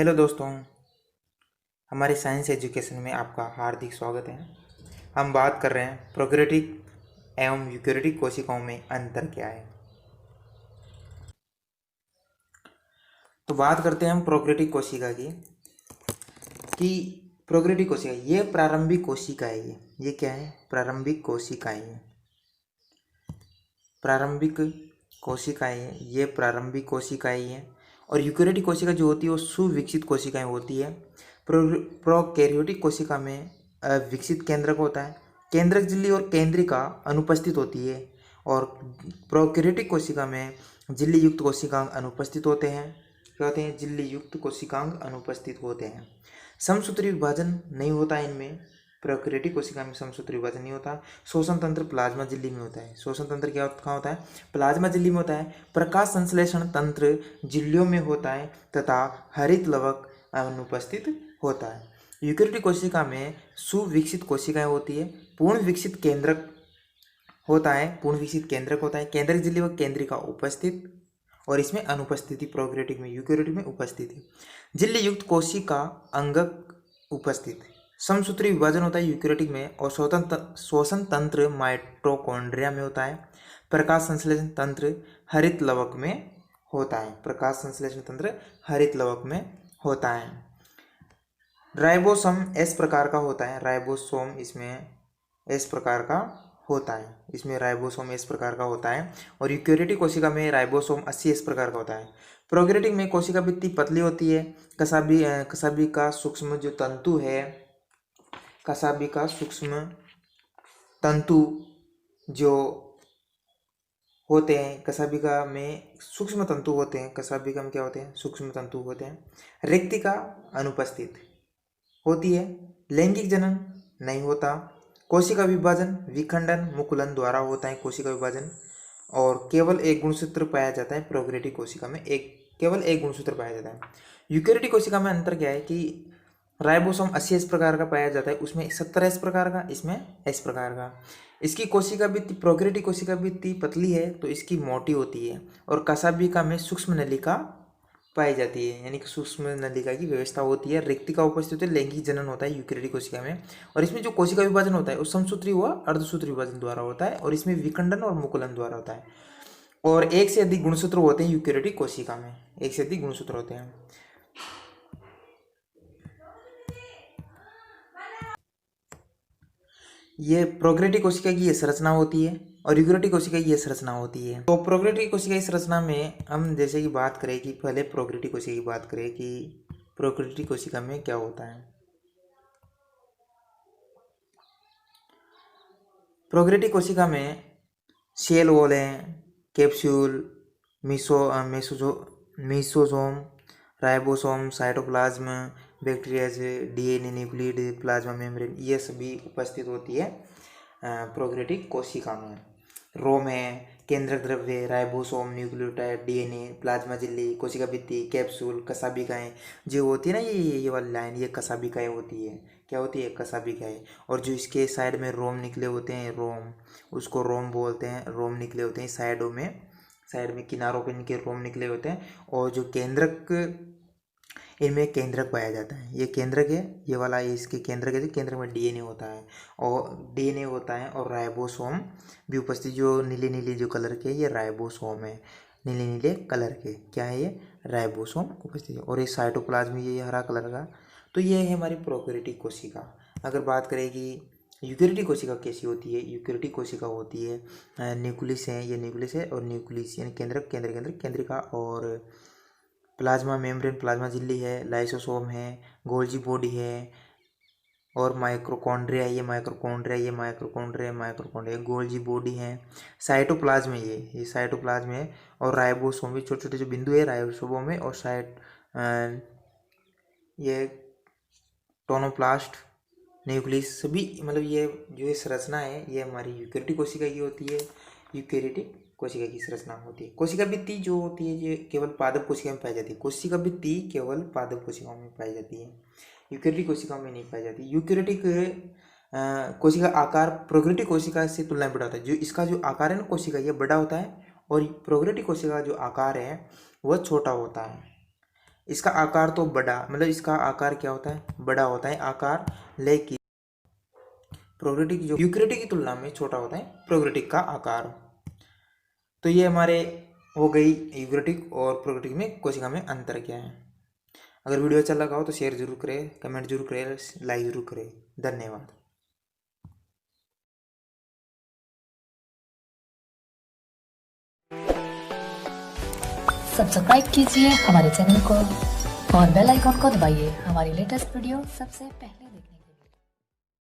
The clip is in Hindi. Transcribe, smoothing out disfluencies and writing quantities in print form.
हेलो दोस्तों, हमारे साइंस एजुकेशन में आपका हार्दिक स्वागत है। हम बात कर रहे हैं प्रोकैरियोटिक एवं यूकैरियोटिक कोशिकाओं में अंतर क्या है। तो बात करते हैं हम प्रोकैरियोटिक कोशिका की कि प्रोकैरियोटिक कोशिका ये प्रारंभिक कोशिका है। ये क्या है? प्रारंभिक कोशिकाएं है। प्रारंभिक कोशिकाएं है, ये प्रारंभिक कोशिकाएं हैं। और यूकैरियोटिक कोशिका जो होती है वो सुविकसित कोशिकाएं होती है। प्रोकैरियोटिक कोशिका में विकसित केंद्रक होता है, केंद्रक झिल्ली और केंद्रिका अनुपस्थित होती है। और प्रोकैरियोटिक कोशिका में झिल्ली युक्त कोशिकांग अनुपस्थित होते हैं। क्या होते हैं? झिल्ली युक्त कोशिकांग अनुपस्थित होते हैं। समसूत्री विभाजन नहीं होता है इनमें। प्रोकैरियोटिक कोशिका में समसूत्री विभाजन नहीं होता। शोषण तंत्र प्लाज्मा झिल्ली में होता है। शोषण तंत्र कहाँ होता है? प्लाज्मा झिल्ली में होता है। प्रकाश संश्लेषण तंत्र झिल्लियों में होता है तथा हरित लवक अनुपस्थित होता है। यूकैरियोटिक कोशिका में सुविकसित कोशिकाएं होती है। पूर्ण विकसित केंद्रक होता है। पूर्ण विकसित केंद्रक होता है। केंद्रक झिल्ली व केंद्रिका उपस्थित और इसमें अनुपस्थिति प्रोकैरियोटिक में, यूकैरियोटिक में उपस्थिति। झिल्ली युक्त कोशिका अंगक उपस्थित। समसूत्री विभाजन होता है यूकैरियोटिक में। और शोषण तंत्र माइटोकॉन्ड्रिया में होता है। प्रकाश संश्लेषण तंत्र हरित लवक में होता है। प्रकाश संश्लेषण तंत्र हरित लवक में होता है। राइबोसोम एस प्रकार का होता है। राइबोसोम इसमें एस प्रकार का होता है। इसमें राइबोसोम एस प्रकार का होता है। और यूकैरियोटिक कोशिका में राइबोसोम 80 एस प्रकार का होता है। प्रोकैरियोटिक में कोशिका भित्ति पतली होती है। कसाबी का सूक्ष्म जो तंतु है, कसाबी का सूक्ष्म तंतु जो होते हैं, कसाबिका में सूक्ष्म तंतु होते हैं। कसाबिका में क्या होते हैं? सूक्ष्म तंतु होते हैं। रेक्तिका अनुपस्थित होती है। लैंगिक जनन नहीं होता। कोशिका विभाजन विखंडन मुकुलन द्वारा होता है कोशिका विभाजन। और केवल एक गुणसूत्र पाया जाता है प्रोकैरियोटिक कोशिका में। केवल एक गुणसूत्र पाया जाता है। यूकैरियोटिक कोशिका में अंतर क्या है कि राइबोसोम 80 एस प्रकार का पाया जाता है, उसमें 70 एस प्रकार का, इसमें एस प्रकार का। इसकी कोशिका भित्ति, प्रोकैरियोटिक कोशिका भित्ति पतली है तो इसकी मोटी होती है। और कसाबिका में सूक्ष्म नलिका पाई जाती है, यानी कि सूक्ष्म नलिका की व्यवस्था होती है। रिक्तिका उपस्थित होती है। लैंगिक जनन होता है यूकैरियोटिक कोशिका में। और इसमें जो कोशिका विभाजन होता है वो समसूत्री व अर्धसूत्री विभाजन द्वारा होता है। और इसमें विखंडन और मुकुलन द्वारा होता है। और एक से अधिक गुणसूत्र होते हैं यूकैरियोटिक कोशिका में। एक से अधिक गुणसूत्र होते हैं। ये प्रोकैरियोटिक कोशिका की ये संरचना होती है और यूकैरियोटिक कोशिका की ये संरचना होती है। तो प्रोकैरियोटिक कोशिका की संरचना में हम जैसे कि बात करें कि पहले प्रोकैरियोटिक कोशिका की बात करें कि प्रोकैरियोटिक कोशिका में क्या होता है। प्रोकैरियोटिक कोशिका में सेल वॉल है, capsule, mesosome, ribosome, cytoplasm, bacteria से डीएनए, न्यूक्लियड, प्लाज्मा मेम्ब्रेन, ये सभी उपस्थित होती है प्रोकैरियोटिक कोशिका में। रोम है, केंद्रक द्रव्य, राइबोसोम, न्यूक्लियोटाइड, डीएनए, प्लाज्मा झिल्ली, कोशिका भित्ति, कैप्सूल, कसाबिकाएं जो होती है ना, ये वाली लाइन, ये कसाबिकाएं होती है। क्या होती है? कसाबिकाएं। और जो इसके साइड में रोम निकले होते हैं, रोम, उसको रोम बोलते हैं। रोम निकले होते हैं साइड में किनारों पे इनके रोम निकले होते हैं। और जो केंद्रक, इनमें केंद्रक पाया जाता है। ये केंद्रक है, ये वाला इसके केंद्रक है। केंद्रक में डीएनए होता है और राइबोसोम भी उपस्थित, जो नीले नीले जो कलर के, ये राइबोसोम है। नीले नीले कलर के क्या है? ये राइबोसोम उपस्थित है। और ये साइटोप्लाज्म, ये हरा कलर का। तो ये है हमारी प्रोकैरियोटिक कोशिका। अगर बात करें कि यूकैरियोटिक कोशिका कैसी होती है, यूकैरियोटिक कोशिका होती है न्यूक्लियस है, ये न्यूक्लियस है। और न्यूक्लियस यानी केंद्रक, केंद्रिका, और प्लाज्मा मेम्ब्रेन, प्लाज्मा झिल्ली है, लाइसोसोम है, गोल्जी बॉडी है, और माइक्रोकॉन्ड्रिया, गोल्जी बॉडी है। साइटोप्लाज्म है, ये साइटोप्लाज्म है। और राइबोसोम भी, छोटे छोटे जो बिंदु है राइबोसोम में। और ये टोनोप्लास्ट, न्यूक्लियस, सभी मतलब ये जो ये संरचना है ये हमारी यूकैरियोटिक कोशिका की होती है। यूकैरियोटिक कोशिका की संरचना होती है। कोशिका भित्ति जो होती है ये केवल पादप कोशिका में पाई जाती है। कोशिका भित्ति केवल पादप कोशिकाओं में पाई जाती है, यूकैरियोटिक कोशिकाओं में नहीं पाई जाती। यूकैरियोटिक कोशिका आकार प्रोकैरियोटिक कोशिका से तुलना में बड़ा होता है। जो इसका जो आकार है ना कोशिका, ये बड़ा होता है। और प्रोकैरियोटिक कोशिका का जो आकार है वह छोटा होता है। इसका आकार तो बड़ा, मतलब इसका आकार क्या होता है, बड़ा होता है आकार, लेकिन प्रोकैरियोटिक जो यूकैरियोटिक की तुलना में छोटा होता है प्रोकैरियोटिक का आकार। तो ये हमारे हो गई यूकैरियोटिक और प्रोकैरियोटिक में कोशिका में अंतर क्या है। अगर वीडियो अच्छा लगा हो तो शेयर जरूर करें, कमेंट जरूर करें, लाइक जरूर करें। धन्यवाद। सब्सक्राइब कीजिए हमारे चैनल को और बेल आइकॉन को दबाइए हमारी लेटेस्ट वीडियो सबसे पहले देखने